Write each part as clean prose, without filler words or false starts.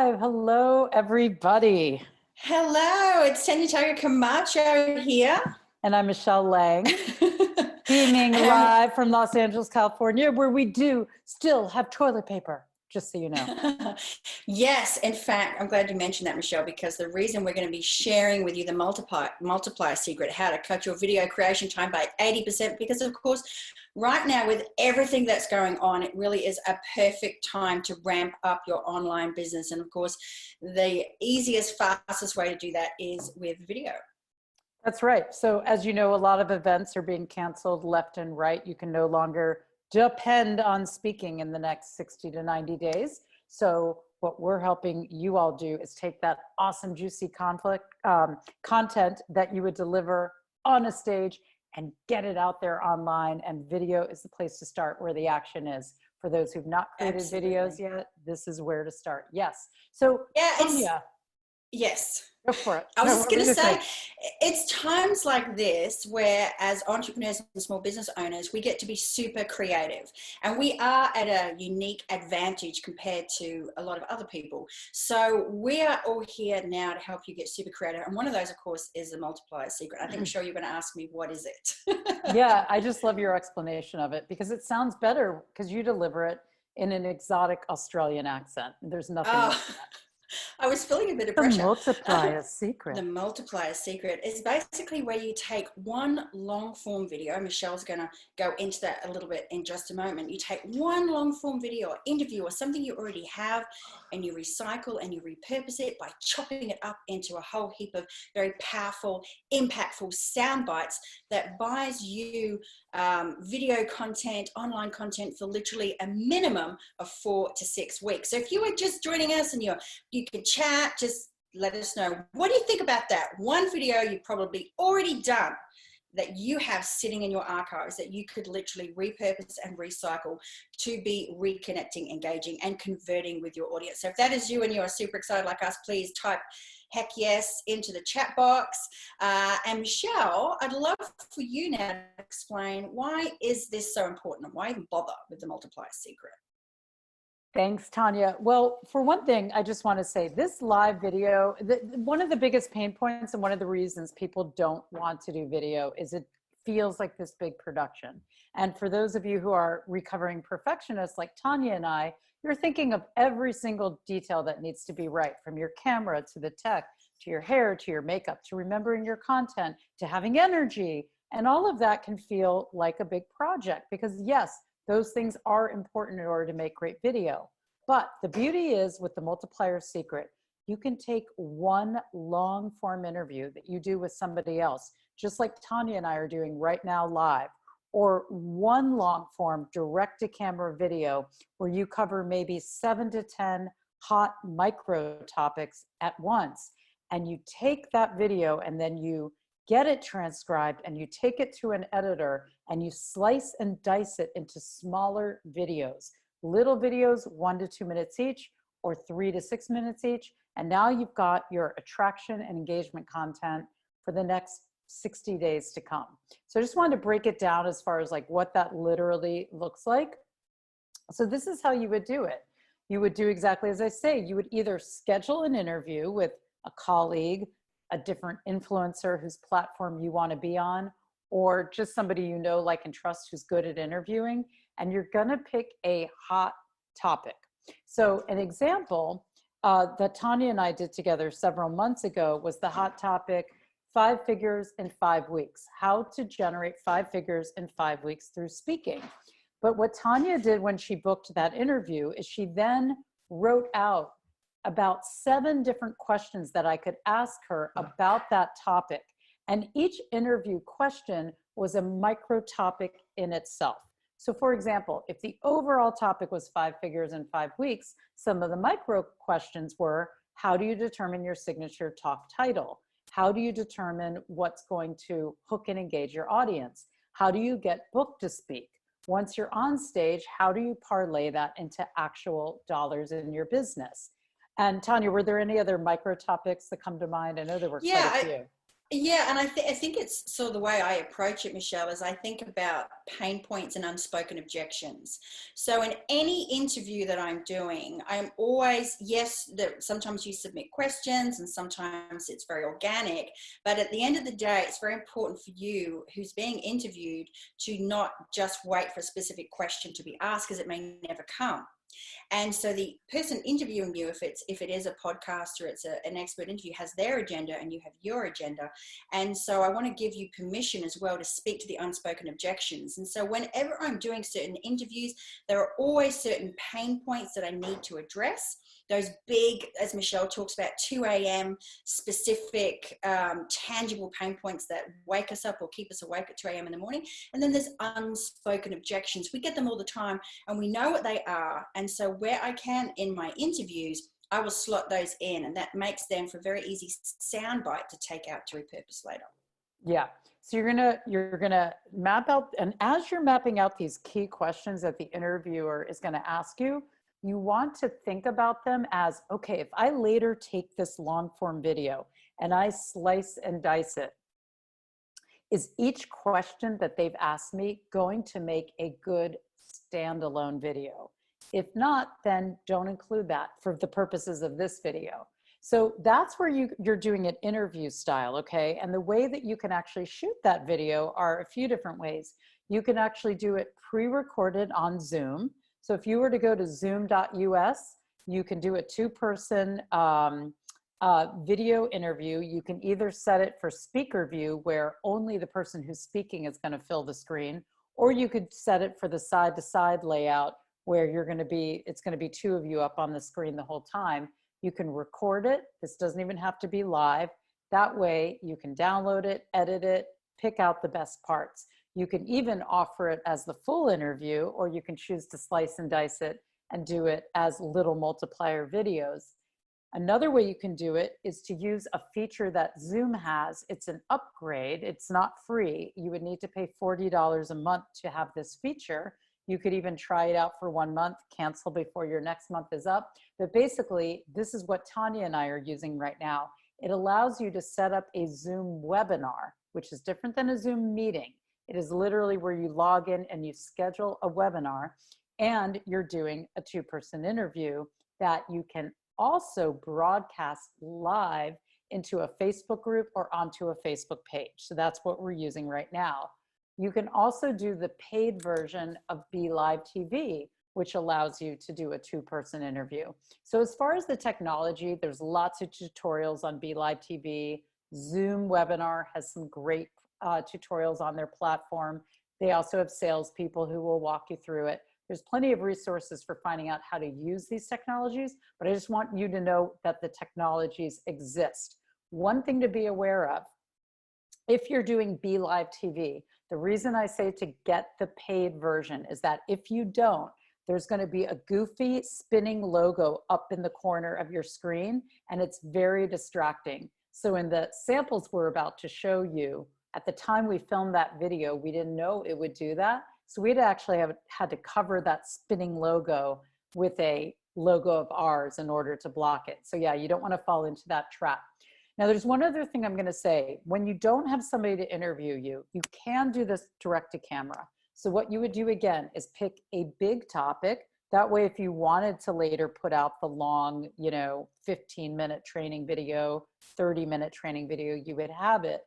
live. Hello, everybody. Hello, it's Tanya Camacho here. And I'm Michelle Lang, beaming Um, live from Los Angeles, California, where we do still have toilet paper, just so you know. yes, in fact, I'm glad you mentioned that, Michelle, because the reason we're going to be sharing with you the multiplier secret, how to cut your video creation time by 80%, because of course, right now with everything that's going on, it really is a perfect time to ramp up your online business. And of course, the easiest, fastest way to do that is with video. That's right. So as you know, a lot of events are being canceled left and right. You can no longer depend on speaking in the next 60 to 90 days. So what we're helping you all do is take that awesome, juicy content that you would deliver on a stage and get it out there online. And video is the place to start, where the action is. For those who've not created Absolutely. videos yet, this is where to start. Yes. So Yeah, Tanya, yes. go for it. I was No, just what were going you to gonna say, say? it's times like this where, as entrepreneurs and small business owners, we get to be super creative, and we are at a unique advantage compared to a lot of other people. So we are all here now to help you get super creative. And one of those, of course, is the multiplier secret. I think, Michelle, you're going to ask me, what is it? Yeah, I just love your explanation of it, because it sounds better because you deliver it in an exotic Australian accent. There's nothing like Oh, I was feeling a bit of the pressure. multiplier The secret. multiplier secret is basically where you take one long form video. Michelle's going to go into that a little bit in just a moment. You take one long form video or interview or something you already have, and you recycle and you repurpose it by chopping it up into a whole heap of very powerful, impactful sound bites that buys you video content, online content for literally a minimum of 4 to 6 weeks. So if you were just joining us and you can chat, just let us know. What do you think about that? One video you've probably already done that you have sitting in your archives that you could literally repurpose and recycle to be reconnecting, engaging, and converting with your audience. So if that is you and you're super excited like us, please type heck yes into the chat box. And Michelle, I'd love for you now to explain, why is this so important? Why even bother with the multiplier secret? Thanks, Tanya. Well, for one thing, I just want to say this live video, one of the biggest pain points and one of the reasons people don't want to do video is it feels like this big production. And for those of you who are recovering perfectionists like Tanya and I, you're thinking of every single detail that needs to be right, from your camera to the tech, to your hair, to your makeup, to remembering your content, to having energy. And all of that can feel like a big project, because yes, those things are important in order to make great video. But the beauty is, with the multiplier secret, you can take one long form interview that you do with somebody else, just like Tanya and I are doing right now live, or one long form direct to camera video where you cover maybe 7 to 10 hot micro topics at once. And you take that video and then you get it transcribed and you take it to an editor and you slice and dice it into smaller videos, little videos, 1 to 2 minutes each, or 3 to 6 minutes each. And now you've got your attraction and engagement content for the next 60 days to come. So I just wanted to break it down as far as like what that literally looks like. So this is how you would do it. You would do exactly as I say. You would either schedule an interview with a colleague, a different influencer whose platform you want to be on, or just somebody you know, like, and trust, who's good at interviewing, and you're going to pick a hot topic. So an example that Tanya and I did together several months ago was the hot topic, 5 figures in 5 weeks, how to generate 5 figures in 5 weeks through speaking. But what Tanya did when she booked that interview is she then wrote out about 7 different questions that I could ask her about that topic. And each interview question was a micro topic in itself. So for example, if the overall topic was 5 figures in 5 weeks, some of the micro questions were, how do you determine your signature talk title? How do you determine what's going to hook and engage your audience? How do you get booked to speak? Once you're on stage, how do you parlay that into actual dollars in your business? And Tanya, were there any other micro topics that come to mind? I know there were quite a Yeah, few. Yeah, and I think it's sort of the way I approach it, Michelle, is I think about pain points and unspoken objections. So in any interview that I'm doing, I'm always, yes, that sometimes you submit questions and sometimes it's very organic, but at the end of the day, it's very important for you who's being interviewed to not just wait for a specific question to be asked because it may never come. And so the person interviewing you, if it is a podcast or it's an expert interview, has their agenda and you have your agenda. And so I want to give you permission as well to speak to the unspoken objections. And so whenever I'm doing certain interviews, there are always certain pain points that I need to address. Those big, as Michelle talks about, 2 a.m. specific, tangible pain points that wake us up or keep us awake at 2 a.m. in the morning. And then there's unspoken objections. We get them all the time and we know what they are. And so where I can in my interviews, I will slot those in, and that makes them for very easy soundbite to take out to repurpose later. Yeah. So you're gonna map out, and as you're mapping out these key questions that the interviewer is going to ask you, you want to think about them as, okay, if I later take this long form video and I slice and dice it, is each question that they've asked me going to make a good standalone video? If not, then don't include that for the purposes of this video. So that's where you're doing it interview style, okay? And the way that you can actually shoot that video are a few different ways. You can actually do it pre-recorded on Zoom. So if you were to go to zoom.us, you can do a two-person video interview. You can either set it for speaker view, where only the person who's speaking is going to fill the screen, or you could set it for the side-to-side layout, where it's going to be two of you up on the screen the whole time. You can record it. This doesn't even have to be live. That way you can download it, edit it, pick out the best parts. You can even offer it as the full interview, or you can choose to slice and dice it and do it as little multiplier videos. Another way you can do it is to use a feature that Zoom has. It's an upgrade. It's not free. You would need to pay $40 a month to have this feature. You could even try it out for 1 month, cancel before your next month is up. But basically, this is what Tanya and I are using right now. It allows you to set up a Zoom webinar, which is different than a Zoom meeting. It is literally where you log in and you schedule a webinar, and you're doing a two-person interview that you can also broadcast live into a Facebook group or onto a Facebook page. So that's what we're using right now. You can also do the paid version of BeLive TV, which allows you to do a two-person interview. So as far as the technology, there's lots of tutorials on BeLive TV. Zoom Webinar has some great tutorials on their platform. They also have salespeople who will walk you through it. There's plenty of resources for finding out how to use these technologies, but I just want you to know that the technologies exist. One thing to be aware of, if you're doing BeLive TV, the reason I say to get the paid version is that if you don't, there's going to be a goofy spinning logo up in the corner of your screen, and it's very distracting. So in the samples we're about to show you, at the time we filmed that video, we didn't know it would do that. So we'd actually had to cover that spinning logo with a logo of ours in order to block it. So yeah, you don't want to fall into that trap. Now there's one other thing I'm going to say. When you don't have somebody to interview you, you can do this direct to camera. So what you would do again is pick a big topic. That way, if you wanted to later put out the long, 15-minute training video, 30-minute training video, you would have it.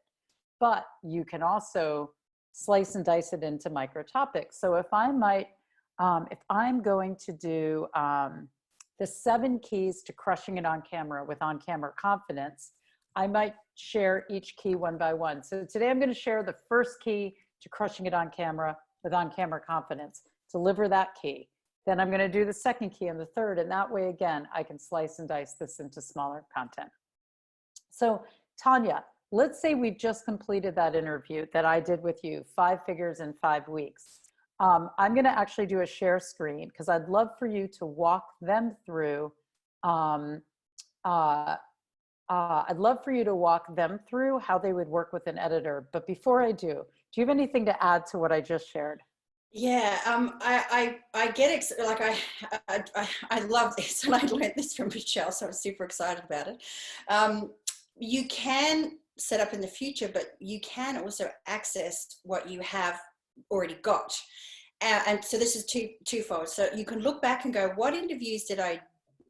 But you can also slice and dice it into micro topics. So if I'm going to do the 7 keys to crushing it on camera with on-camera confidence, I might share each key one by one. So today I'm going to share the first key to crushing it on camera with on-camera confidence. Deliver that key. Then I'm going to do the second key and the third, and that way again I can slice and dice this into smaller content. So Tanya, let's say we've just completed that interview that I did with you, 5 figures in 5 weeks. I'm going to actually do a share screen because I'd love for you to walk them through. I'd love for you to walk them through how they would work with an editor. But before I do you have anything to add to what I just shared? Yeah, I get like I love this, and I learned this from Michelle, so I'm super excited about it. You can set up in the future, but you can also access what you have already got. And so this is twofold. So you can look back and go, what interviews did I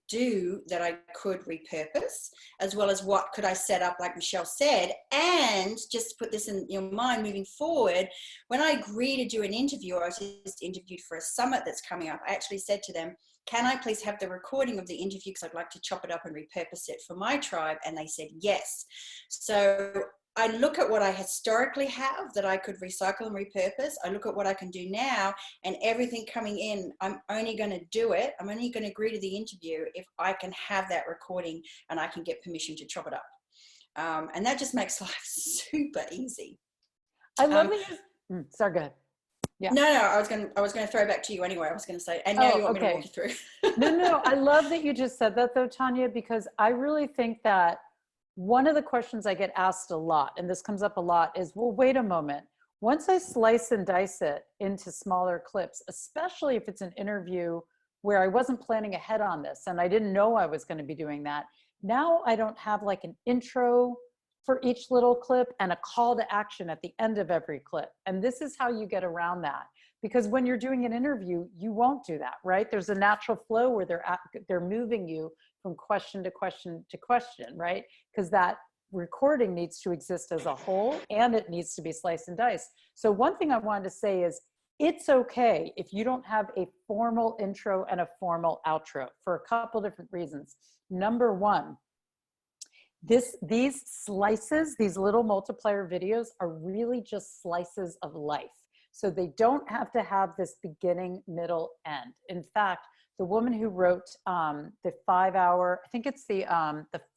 do that I could repurpose, as well as what could I set up, like Michelle said. And just to put this in your mind moving forward, when I agree to do an interview, or I was just interviewed for a summit that's coming up, I actually said to them, can I please have the recording of the interview, because I'd like to chop it up and repurpose it for my tribe? And they said yes. So I look at what I historically have that I could recycle and repurpose. I look at what I can do now, and everything coming in, I'm only going to do it. I'm only going to agree to the interview if I can have that recording and I can get permission to chop it up. And that just makes life super easy. I love that you, sorry, go ahead. Yeah. No, I was going to throw it back to you anyway. I was going to say, and now you want me to walk you through. No, I love that you just said that though, Tanya, because I really think that one of the questions I get asked a lot, and this comes up a lot, is, well, wait a moment. Once I slice and dice it into smaller clips, especially if it's an interview where I wasn't planning ahead on this and I didn't know I was going to be doing that, now I don't have like an intro for each little clip and a call to action at the end of every clip. And this is how you get around that. Because when you're doing an interview, you won't do that, right? There's a natural flow where they're moving you from question to question to question, right? Because that recording needs to exist as a whole, and it needs to be sliced and diced. So one thing I wanted to say is, it's okay if you don't have a formal intro and a formal outro for a couple different reasons. Number one, these slices, these little multiplier videos are really just slices of life. So they don't have to have this beginning, middle, end. In fact, the woman who wrote the 5 hour, I think it's the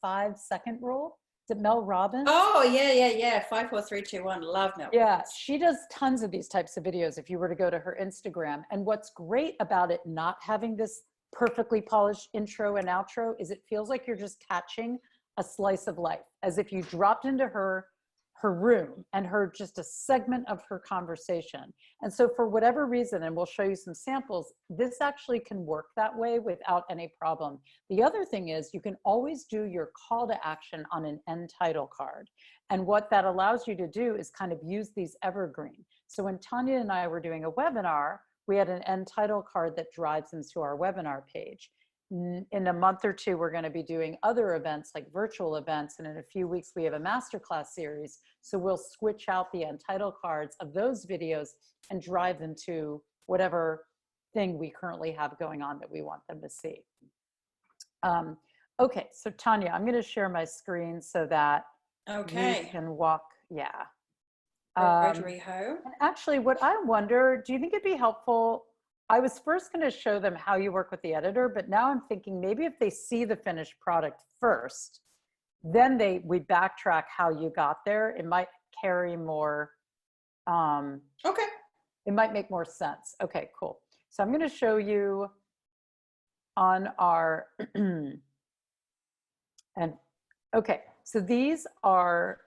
5 second rule, is it Mel Robbins? Oh, yeah. 5, 4, 3, 2, 1. Love Mel. Yeah, she does tons of these types of videos if you were to go to her Instagram. And what's great about it not having this perfectly polished intro and outro is it feels like you're just catching a slice of life, as if you dropped into her room and heard just a segment of her conversation. And so for whatever reason, and we'll show you some samples, this actually can work that way without any problem. The other thing is you can always do your call to action on an end title card. And what that allows you to do is kind of use these evergreen. So when Tanya and I were doing a webinar, we had an end title card that drives them to our webinar page. In a month or two, we're going to be doing other events like virtual events. And in a few weeks, we have a masterclass series. So we'll switch out the end title cards of those videos and drive them to whatever thing we currently have going on that we want them to see. Okay, so Tanya, I'm going to share my screen so that you can walk. Yeah. Rotary Ho. And actually, what I wonder, do you think it'd be helpful? I was first going to show them how you work with the editor, but now I'm thinking maybe if they see the finished product first, then we backtrack how you got there. It might carry more. Okay. It might make more sense. Okay, cool. So I'm going to show you on our, and okay, so these are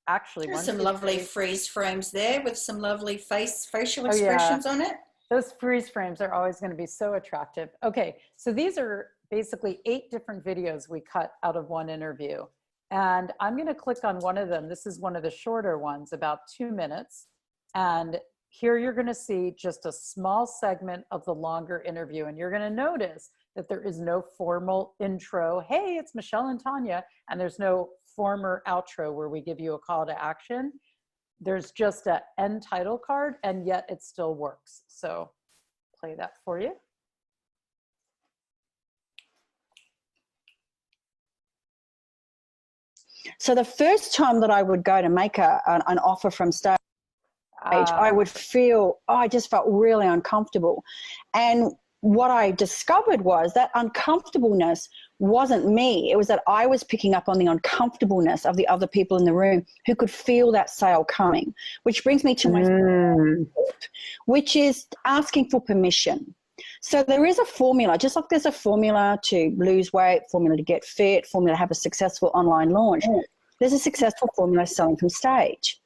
actually There's some lovely freeze frames there with some lovely facial expressions on it. Those freeze frames are always going to be so attractive. Okay, so these are basically 8 different videos we cut out of one interview. And I'm going to click on one of them. This is one of the shorter ones, about 2 minutes. And here you're going to see just a small segment of the longer interview. And you're going to notice that there is no formal intro. Hey, it's Michelle and Tanya. And there's no former outro where we give you a call to action. There's just an end title card, and yet it still works. So play that for you. So the first time that I would go to make an offer from stage, I would feel, I just felt really uncomfortable. And what I discovered was that uncomfortableness wasn't me. It was that I was picking up on the uncomfortableness of the other people in the room who could feel that sale coming, which brings me to my which is asking for permission. So there is a formula, just like there's a formula to lose weight, formula to get fit, formula to have a successful online launch. There's a successful formula selling from stage.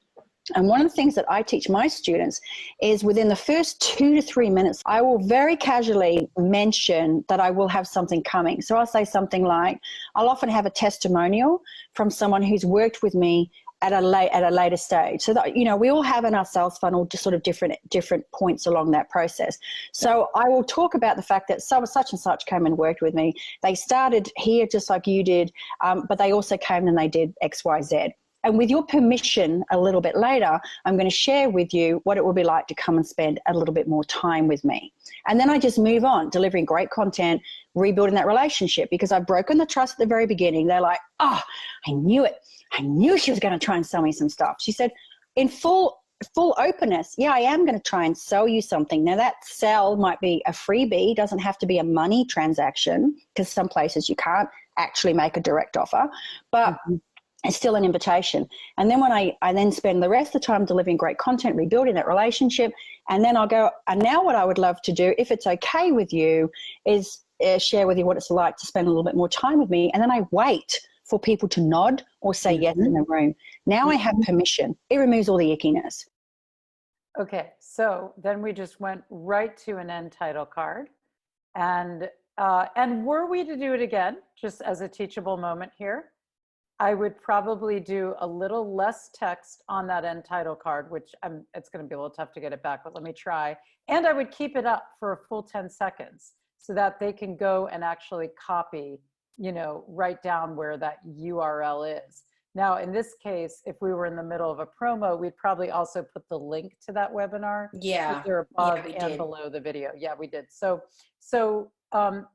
And one of the things that I teach my students is within the first 2 to 3 minutes, I will very casually mention that I will have something coming. So I'll say something like, I'll often have a testimonial from someone who's worked with me at a later stage. So that, you know, we all have in our sales funnel just sort of different points along that process. So I will talk about the fact that such and such came and worked with me. They started here just like you did, but they also came and they did X, Y, Z. And with your permission, a little bit later, I'm going to share with you what it will be like to come and spend a little bit more time with me. And then I just move on, delivering great content, rebuilding that relationship, because I've broken the trust at the very beginning. They're like, oh, I knew it. I knew she was going to try and sell me some stuff. She said, in full openness, yeah, I am going to try and sell you something. Now, that sell might be a freebie, doesn't have to be a money transaction, because some places you can't actually make a direct offer, but it's still an invitation. And then when I then spend the rest of the time delivering great content, rebuilding that relationship, and then I'll go, and now what I would love to do, if it's okay with you, is share with you what it's like to spend a little bit more time with me. And then I wait for people to nod or say yes in the room. Now I have permission. It removes all the ickiness. Okay, so then we just went right to an end title card. And were we to do it again, just as a teachable moment here, I would probably do a little less text on that end title card, which it's going to be a little tough to get it back, but let me try. And I would keep it up for a full 10 seconds so that they can go and actually copy, you know, write down where that URL is. Now, in this case, if we were in the middle of a promo, we'd probably also put the link to that webinar. Yeah. Either above we and did. below the video. Yeah, we did. So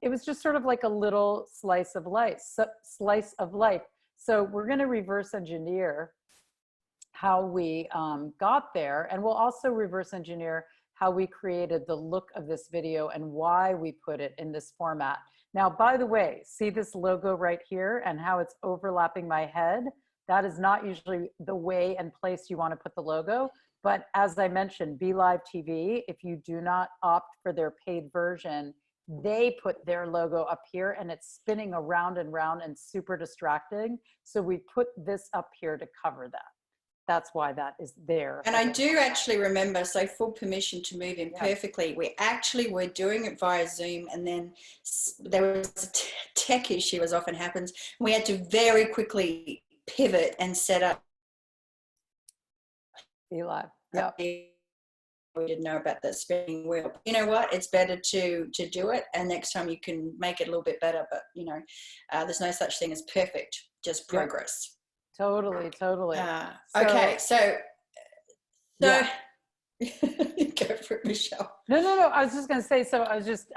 it was just sort of like a little slice of life. So we're going to reverse engineer how we got there, and we'll also reverse engineer how we created the look of this video and why we put it in this format. Now, by the way, see this logo right here and how it's overlapping my head? That is not usually the way and place you want to put the logo. But as I mentioned, BeLive TV, if you do not opt for their paid version, they put their logo up here and it's spinning around and round and super distracting. So we put this up here to cover that. That's why that is there. And I do actually remember, so full permission to move in perfectly. We actually were doing it via Zoom, and then there was a tech issue, as often happens. We had to very quickly pivot and set up BeLive. Yep. We didn't know about that spinning wheel. You know what? It's better to do it, and next time you can make it a little bit better. But you know, there's no such thing as perfect, just progress. Totally. Okay, so yeah. Go for it, Michelle. No. I was just going to say. So I was just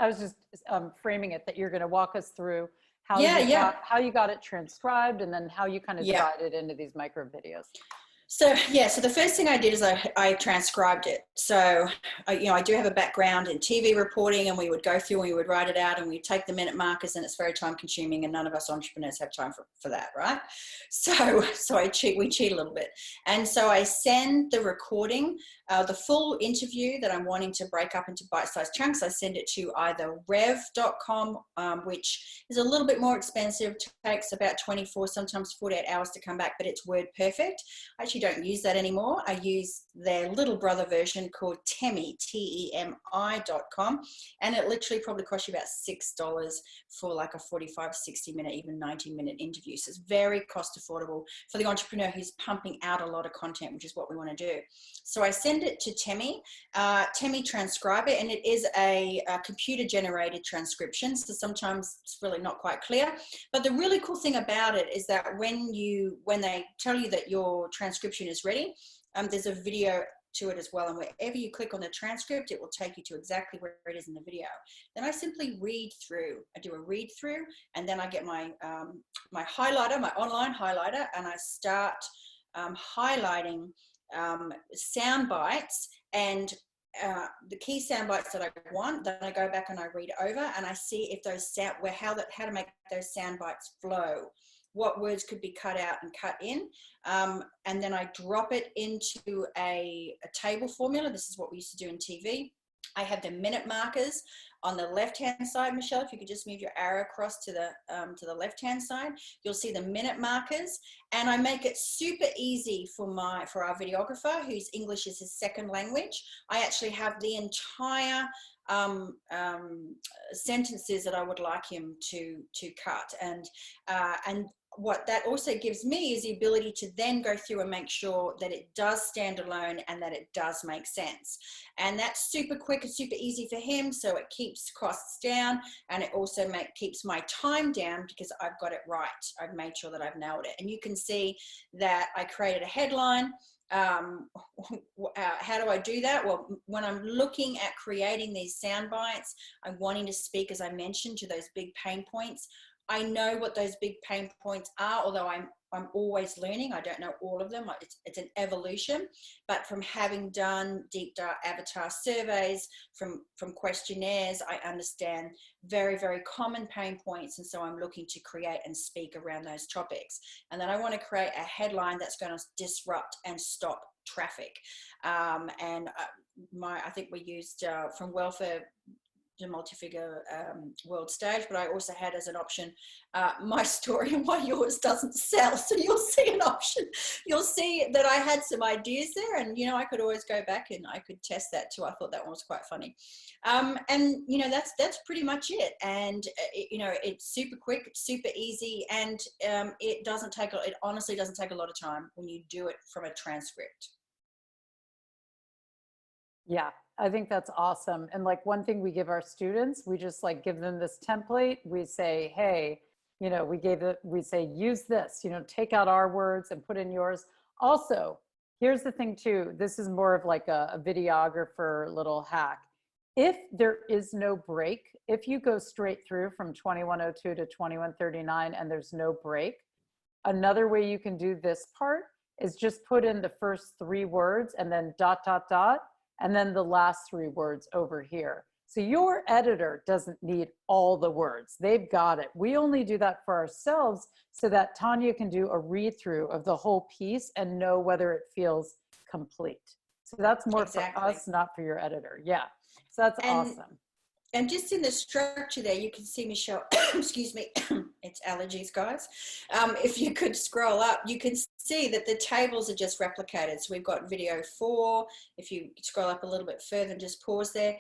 framing it that you're going to walk us through how you got it transcribed, and then how you kind of divided into these micro videos. So the first thing I did is I transcribed it. So I do have a background in TV reporting, and we would go through and we would write it out and we take the minute markers, and it's very time consuming, and none of us entrepreneurs have time for that, right? So we cheat a little bit. And so I send the recording, the full interview that I'm wanting to break up into bite-sized chunks. I send it to either rev.com, which is a little bit more expensive, takes about 24, sometimes 48 hours to come back, but it's word perfect. I actually don't use that anymore. I use their little brother version called Temi, TEMI.com, and it literally probably costs you about $6 for like a 45, 60 minute, even 90-minute interview. So it's very cost affordable for the entrepreneur who's pumping out a lot of content, which is what we want to do. So I send it to Temi. Temi transcribe it, and it is a computer generated transcription. So sometimes it's really not quite clear. But the really cool thing about it is that when they tell you that your transcription is ready, there's a video to it as well, and wherever you click on the transcript, it will take you to exactly where it is in the video. Then I simply read through. I do a read through, and then I get my my highlighter, my online highlighter, and I start highlighting sound bites and the key sound bites that I want. Then I go back and I read over, and I see if those how to make those sound bites flow, what words could be cut out and cut in, and then I drop it into a table formula. This is what we used to do in TV. I have the minute markers on the left-hand side. Michelle, if you could just move your arrow across to the left-hand side, you'll see the minute markers, and I make it super easy for our videographer, whose English is his second language. I actually have the entire sentences that I would like him to cut, and what that also gives me is the ability to then go through and make sure that it does stand alone and that it does make sense. And that's super quick and super easy for him. So it keeps costs down, and it also keeps my time down because I've got it right. I've made sure that I've nailed it. And you can see that I created a headline. How do I do that? Well, when I'm looking at creating these sound bites, I'm wanting to speak, as I mentioned, to those big pain points. I know what those big pain points are, although I'm always learning. I don't know all of them. It's an evolution. But from having done deep avatar surveys, from questionnaires, I understand very, very common pain points. And so I'm looking to create and speak around those topics. And then I want to create a headline that's going to disrupt and stop traffic. I think we used from welfare to multi-figure world stage, but I also had as an option my story and why yours doesn't sell. So you'll see an option. You'll see that I had some ideas there, and I could always go back and I could test that too. I thought that one was quite funny. And that's pretty much it. And it's super quick, it's super easy, and it honestly doesn't take a lot of time when you do it from a transcript. Yeah, I think that's awesome. And like one thing we give our students, we just like give them this template. We say, hey, we say, use this, take out our words and put in yours. Also, here's the thing too, this is more of like a videographer little hack. If there is no break, if you go straight through from 2102 to 2139 and there's no break, another way you can do this part is just put in the first 3 words and then ... and then the last 3 words over here. So your editor doesn't need all the words. They've got it. We only do that for ourselves so that Tanya can do a read through of the whole piece and know whether it feels complete. So that's more for us, not for your editor. Yeah. So that's awesome. And just in the structure there, you can see, Michelle, excuse me, it's allergies, guys. If you could scroll up, you can see that the tables are just replicated. So we've got video 4. If you scroll up a little bit further and just pause there.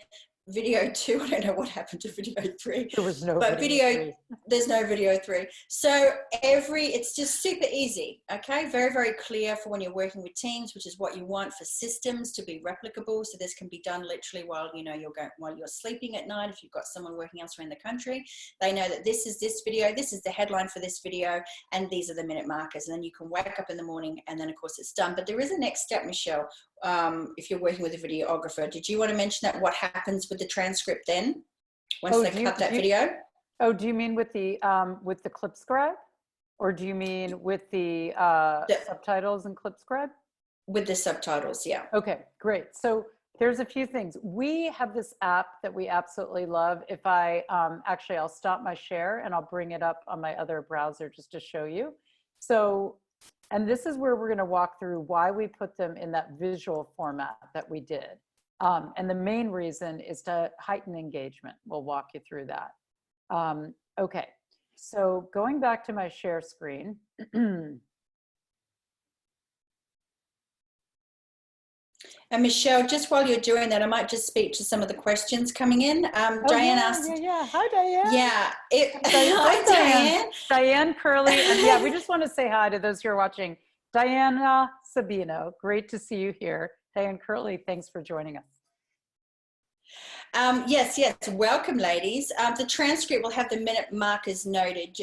Video 2, I don't know what happened to video 3. There was no video 3. There's no video 3. So it's just super easy, okay? Very, very clear for when you're working with teams, which is what you want for systems to be replicable. So this can be done literally while while you're sleeping at night. If you've got someone working elsewhere in the country, they know that this is this video, this is the headline for this video, and these are the minute markers. And then you can wake up in the morning, and then of course it's done. But there is a next step, Michelle. If you're working with a videographer, did you want to mention that? What happens with the transcript then once they cut that video? Oh, do you mean with the ClipScribe, or do you mean with the subtitles and ClipScribe? With the subtitles, yeah. Okay, great. So there's a few things. We have this app that we absolutely love. If I actually, I'll stop my share and I'll bring it up on my other browser just to show you. So, and this is where we're going to walk through why we put them in that visual format that we did. And the main reason is to heighten engagement. We'll walk you through that. Okay, so going back to my share screen. And Michelle, just while you're doing that, I might just speak to some of the questions coming in. Diane asked. Yeah. Hi, Diane. Yeah. Hi, Diane. Diane Curley. And yeah, we just want to say hi to those who are watching. Diana Sabino, great to see you here. Diane Curley, thanks for joining us. Yes. Welcome, ladies. The transcript will have the minute markers noted.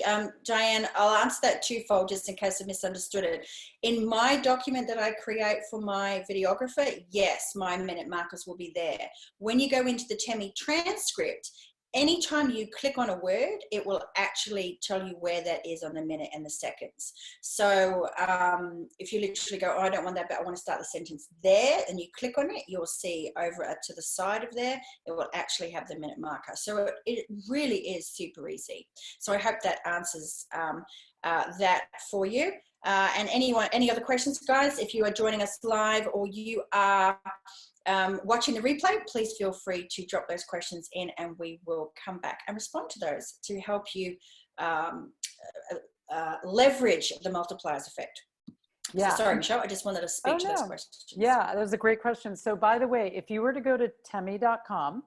Diane, I'll answer that twofold just in case I misunderstood it. In my document that I create for my videographer, yes, my minute markers will be there. When you go into the Temi transcript, anytime you click on a word, it will actually tell you where that is on the minute and the seconds. So if you literally go, oh, I don't want that, but I want to start the sentence there, and you click on it, you'll see over to the side of there, it will actually have the minute marker. So it really is super easy. So I hope that answers that for you. And any other questions, guys? If you are joining us live or you are watching the replay, please feel free to drop those questions in and we will come back and respond to those to help you leverage the multipliers effect. Yeah. So sorry, Michelle, I just wanted to speak to those questions. Yeah, that was a great question. So by the way, if you were to go to temi.com,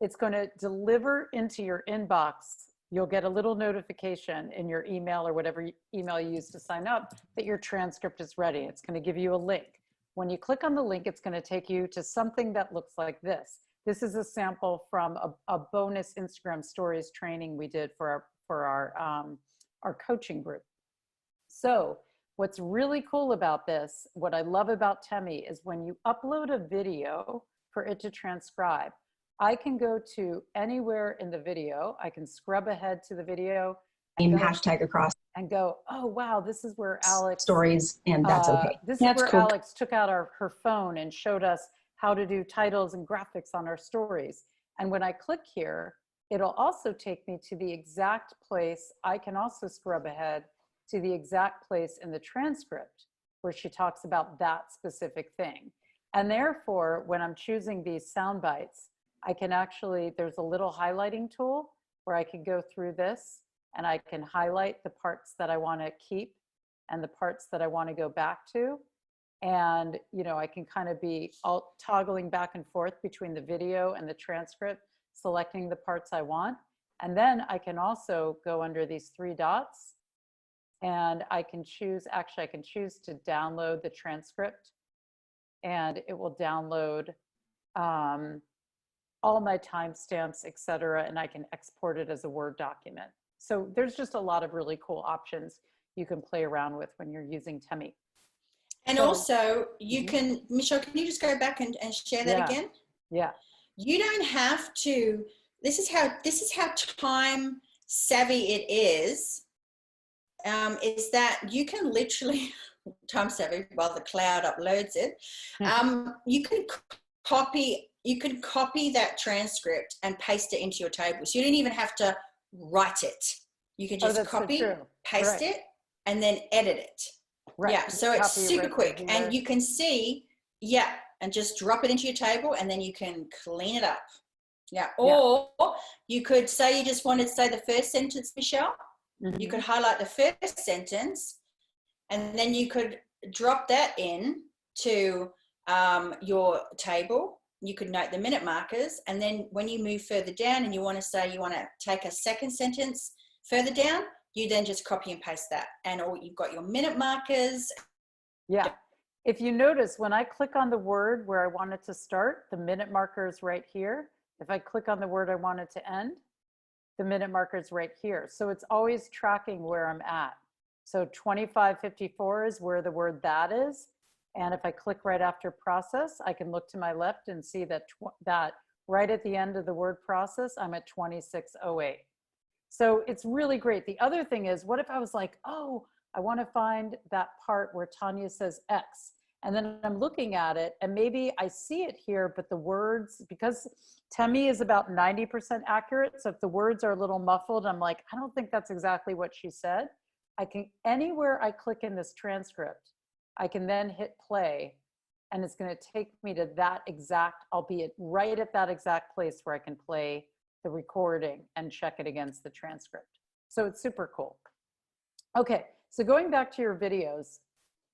it's going to deliver into your inbox you'll get a little notification in your email or whatever email you use to sign up that your transcript is ready. It's going to give you a link. When you click on the link, it's going to take you to something that looks like this. This is a sample from a bonus Instagram stories training we did for our coaching group. So what's really cool about this, what I love about Temi, is when you upload a video for it to transcribe, I can go to anywhere in the video. I can scrub ahead to the video and hashtag across and go, oh, wow, this is where Alex stories, and that's okay. This That's is where cool. Alex took out her phone and showed us how to do titles and graphics on our stories. And when I click here, it'll also take me to the exact place. I can also scrub ahead to the exact place in the transcript where she talks about that specific thing. And therefore, when I'm choosing these sound bites, I can actually, there's a little highlighting tool where I can go through this and I can highlight the parts that I want to keep and the parts that I want to go back to. And, you know, I can kind of be toggling back and forth between the video and the transcript, selecting the parts I want. And then I can also go under these three dots and I can choose, actually I can choose to download the transcript, and it will download all my timestamps, et cetera, and I can export it as a Word document. So there's just a lot of really cool options you can play around with when you're using Temi. And So, also you can, Michelle, can you just go back and share that again? Yeah. You don't have to, this is how time savvy it is that you can literally, time savvy while the cloud uploads it, you can copy that transcript and paste it into your table. So you don't even have to write it. You can just copy, paste it, and then edit it. Right. Yeah, so it's super right quick. And you can see, and just drop it into your table and then you can clean it up. Yeah, or you could say you just wanted to say the first sentence, Michelle. You could highlight the first sentence and then you could drop that in to your table. You could note the minute markers, and then when you move further down and you want to say you want to take a second sentence further down, you then just copy and paste that, and you've got your minute markers. Yeah. If you notice, when I click on the word where I want it to start, the minute marker is right here. If I click on the word I want it to end, the minute marker is right here. So it's always tracking where I'm at. So 25:54 is where the word that is. And if I click right after process, I can look to my left and see that that right at the end of the word process, I'm at 26:08. So it's really great. The other thing is, what if I was like, oh, I want to find that part where Tanya says X, and then I'm looking at it and maybe I see it here, but the words, because Temi is about 90% accurate. So if the words are a little muffled, I'm like, I don't think that's exactly what she said. I can, anywhere I click in this transcript, I can then hit play and it's going to take me to that exact, albeit right at that exact place where I can play the recording and check it against the transcript. So it's super cool. Okay, so going back to your videos,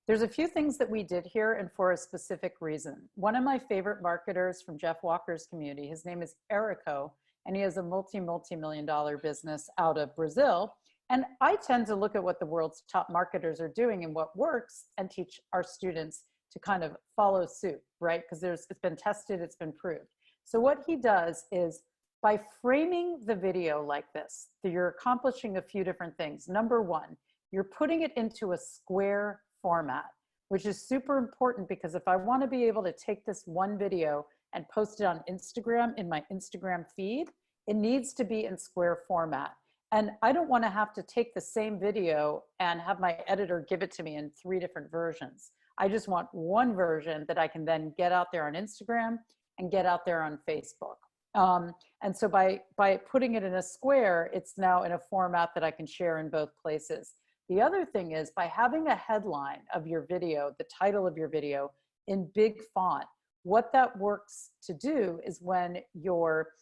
there's a few things that we did here and for a specific reason. One of my favorite marketers from Jeff Walker's community, his name is Erico, and he has a multi-million-dollar business out of Brazil. And I tend to look at what the world's top marketers are doing and what works and teach our students to kind of follow suit, right? Because it's been tested, it's been proved. So what he does is, by framing the video like this, you're accomplishing a few different things. Number one, you're putting it into a square format, which is super important because if I want to be able to take this one video and post it on Instagram in my Instagram feed, it needs to be in square format. And I don't want to have to take the same video and have my editor give it to me in 3 different versions. I just want one version that I can then get out there on Instagram and get out there on Facebook. And so by putting it in a square, it's now in a format that I can share in both places. The other thing is, by having a headline of your video, the title of your video in big font, what that works to do is when your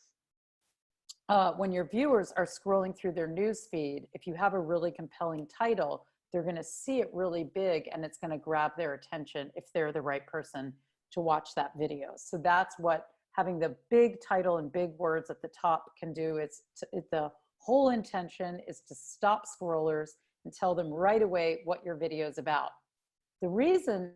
viewers are scrolling through their news feed, if you have a really compelling title, they're going to see it really big and it's going to grab their attention if they're the right person to watch that video. So that's what having the big title and big words at the top can do. It's the whole intention is to stop scrollers and tell them right away what your video is about. The reason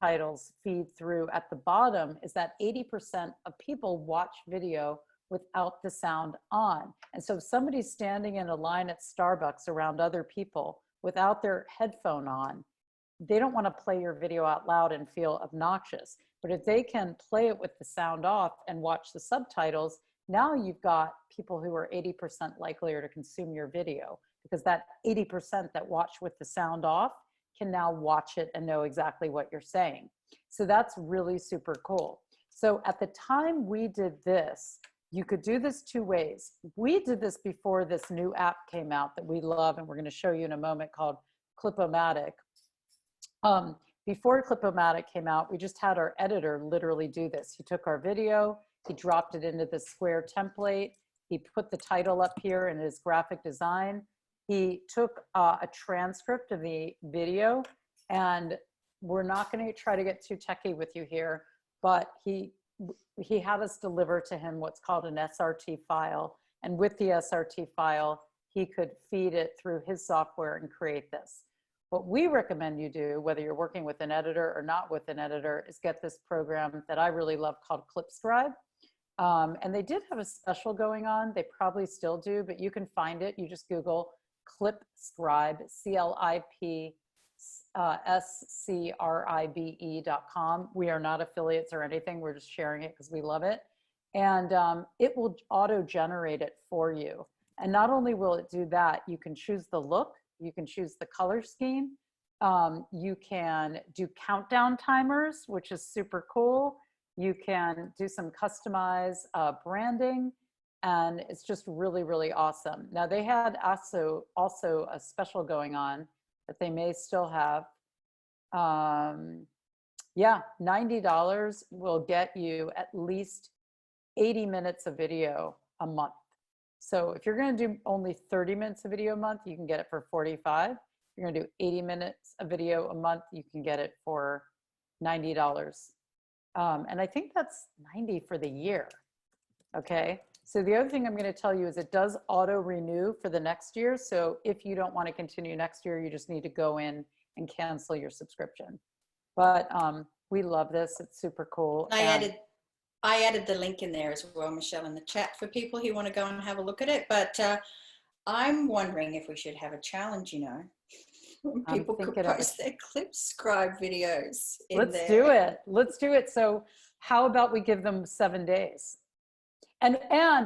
titles feed through at the bottom is that 80% of people watch video without the sound on. And so if somebody's standing in a line at Starbucks around other people without their headphone on, they don't want to play your video out loud and feel obnoxious. But if they can play it with the sound off and watch the subtitles, now you've got people who are 80% likelier to consume your video, because that 80% that watch with the sound off can now watch it and know exactly what you're saying. So that's really super cool. So at the time we did this, you could do this two ways. We did this before this new app came out that we love, and we're going to show you in a moment, called Clip-O-Matic. Before Clip-O-Matic came out, we just had our editor literally do this. He took our video, he dropped it into the square template, he put the title up here in his graphic design, he took a transcript of the video, and we're not going to try to get too techie with you here, but he had us deliver to him what's called an SRT file, and with the SRT file, he could feed it through his software and create this. What we recommend you do, whether you're working with an editor or not with an editor, is get this program that I really love called Clipscribe. And they did have a special going on. They probably still do, but you can find it. You just Google Clipscribe, CLIPSCRIBE.com. We are not affiliates or anything. We're just sharing it because we love it. And it will auto-generate it for you. And not only will it do that, you can choose the look, you can choose the color scheme, you can do countdown timers, which is super cool. You can do some customized branding, and it's just really, really awesome. Now they had also a special going on that they may still have. Yeah, $90 will get you at least 80 minutes of video a month. So if you're going to do only 30 minutes of video a month, you can get it for $45. If you're going to do 80 minutes of video a month, you can get it for $90. And I think that's $90 for the year. Okay. So the other thing I'm going to tell you is it does auto renew for the next year. So if you don't want to continue next year, you just need to go in and cancel your subscription. But we love this. It's super cool. I added the link in there as well, Michelle, in the chat for people who want to go and have a look at it. But I'm wondering if we should have a challenge, you know, when people could post their Clipscribe videos in there. Let's do it. Let's do it. So how about we give them 7 days? And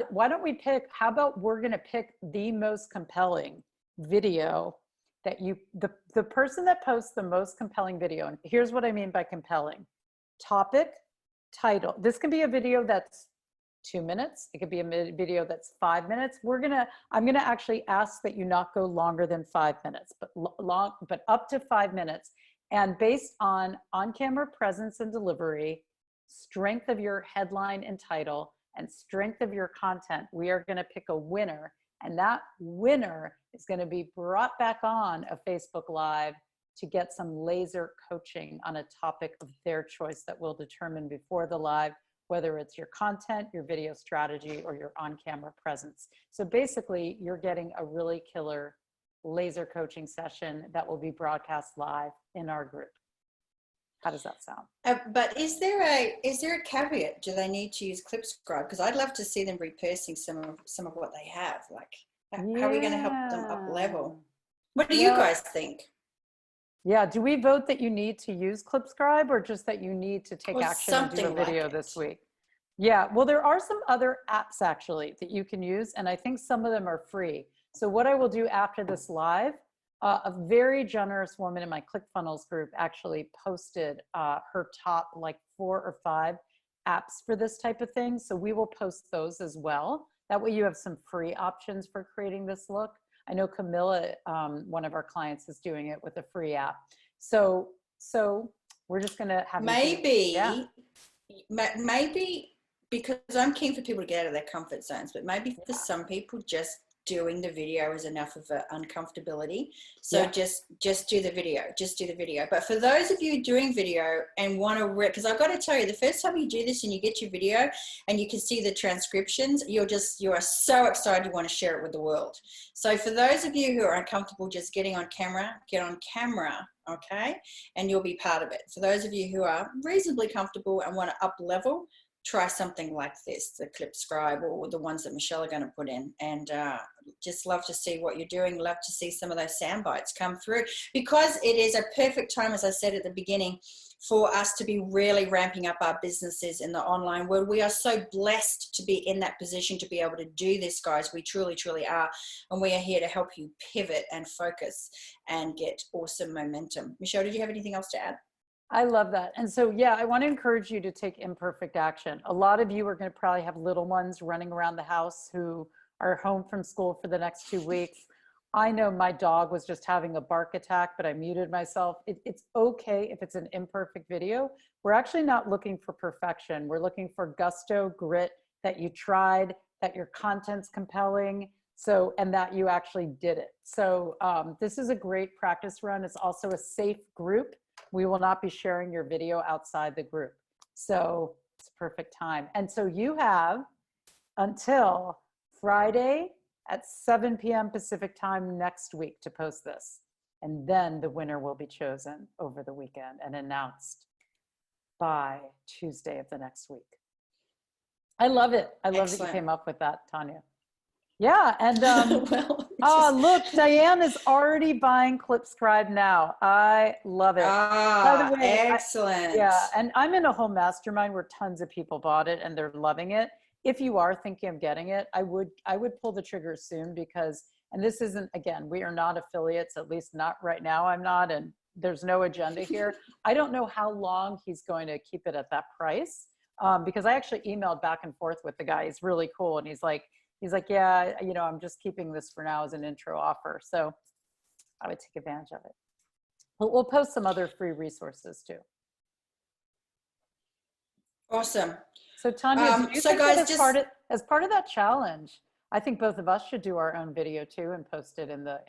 why don't we pick, how about we're going to pick the most compelling video that the person that posts the most compelling video. And here's what I mean by compelling. Topic, title. This can be a video that's 2 minutes. It could be a video that's 5 minutes. I'm gonna actually ask that you not go longer than 5 minutes, but up to 5 minutes. And based on on-camera presence and delivery, strength of your headline and title, and strength of your content, we are gonna pick a winner. And that winner is gonna be brought back on a Facebook Live to get some laser coaching on a topic of their choice that will determine before the live whether it's your content, your video strategy, or your on-camera presence. So basically, you're getting a really killer laser coaching session that will be broadcast live in our group. How does that sound? But is there a caveat? Do they need to use Clipscribe? Because I'd love to see them repurposing some of what they have. Like, how are we going to help them up level? What do you guys think? Yeah, do we vote that you need to use Clipscribe, or just that you need to take action and do a video like this week? Yeah, well, there are some other apps actually that you can use, and I think some of them are free. So what I will do after this live, a very generous woman in my ClickFunnels group actually posted her top like 4 or 5 apps for this type of thing. So we will post those as well. That way you have some free options for creating this look. I know Camilla, one of our clients, is doing it with a free app. So we're just gonna have maybe because I'm keen for people to get out of their comfort zones, but maybe for some people, just doing the video is enough of an uncomfortability. So Yeah. just do the video, just do the video. But for those of you doing video and want to, because I've got to tell you, the first time you do this and you get your video and you can see the transcriptions, you are so excited you want to share it with the world. So for those of you who are uncomfortable just getting on camera, get on camera, okay? And you'll be part of it. For those of you who are reasonably comfortable and want to up level, try something like this, the Clipscribe or the ones that Michelle are going to put in, and just love to see what you're doing. Love to see some of those sound bites come through, because it is a perfect time, as I said at the beginning, for us to be really ramping up our businesses in the online world. We are so blessed to be in that position to be able to do this, guys. We truly, truly are. And we are here to help you pivot and focus and get awesome momentum. Michelle, did you have anything else to add? I love that. And so, yeah, I want to encourage you to take imperfect action. A lot of you are going to probably have little ones running around the house who are home from school for the next 2 weeks. I know my dog was just having a bark attack, but I muted myself. It's okay if it's an imperfect video. We're actually not looking for perfection. We're looking for gusto, grit, that you tried, that your content's compelling, so, and that you actually did it. So this is a great practice run. It's also a safe group. We will not be sharing your video outside the group. So it's a perfect time. And so you have until Friday at 7 p.m. Pacific time next week to post this. And then the winner will be chosen over the weekend and announced by Tuesday of the next week. I love it. I love that you came up with that, Tanya. Yeah, and well, look, Diane is already buying Clipscribe now. I love it. Ah, excellent. Yeah, and I'm in a whole mastermind where tons of people bought it and they're loving it. If you are thinking of getting it, I would pull the trigger soon, because, and this isn't, again, we are not affiliates, at least not right now. I'm not, and there's no agenda here. I don't know how long he's going to keep it at that price, because I actually emailed back and forth with the guy. He's really cool, and he's like, yeah, you know, I'm just keeping this for now as an intro offer. So I would take advantage of it. We'll post some other free resources too. Awesome. So Tanya, do you think guys, that as part of that challenge, I think both of us should do our own video too and post it in the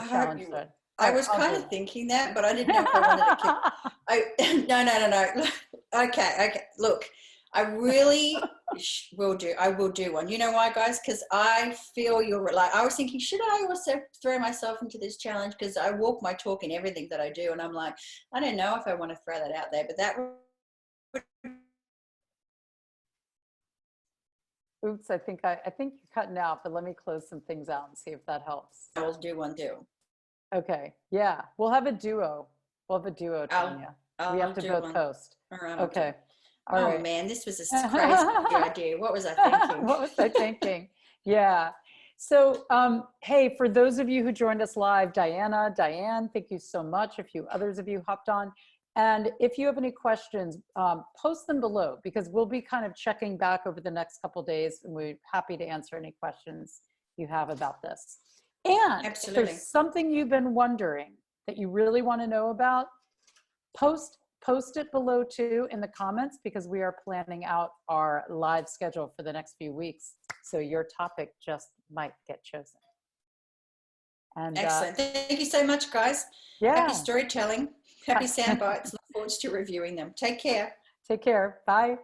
challenge thread. I was kind of thinking that, but I didn't know if I wanted to keep. No. Okay. Look, I really will do. I will do one. You know why, guys? Because I feel you're like, I was thinking, should I also throw myself into this challenge? Because I walk my talk in everything that I do. And I'm like, I don't know if I want to throw that out there, but that. Oops, I think you're cutting out, but let me close some things out and see if that helps. I will do one too. Okay. Yeah. We'll have a duo. Tanya. We have to both post. All right. Okay. All right. Man, this was a crazy idea. What was I thinking? What was I thinking? Yeah. So, hey, for those of you who joined us live, Diane, thank you so much. A few others of you hopped on. And if you have any questions, post them below, because we'll be kind of checking back over the next couple of days, and we're happy to answer any questions you have about this. And absolutely, if there's something you've been wondering that you really want to know about, post it below too in the comments, because we are planning out our live schedule for the next few weeks. So your topic just might get chosen. And excellent. Thank you so much, guys. Yeah. Happy storytelling. Happy sound bites. Look forward to reviewing them. Take care. Take care. Bye.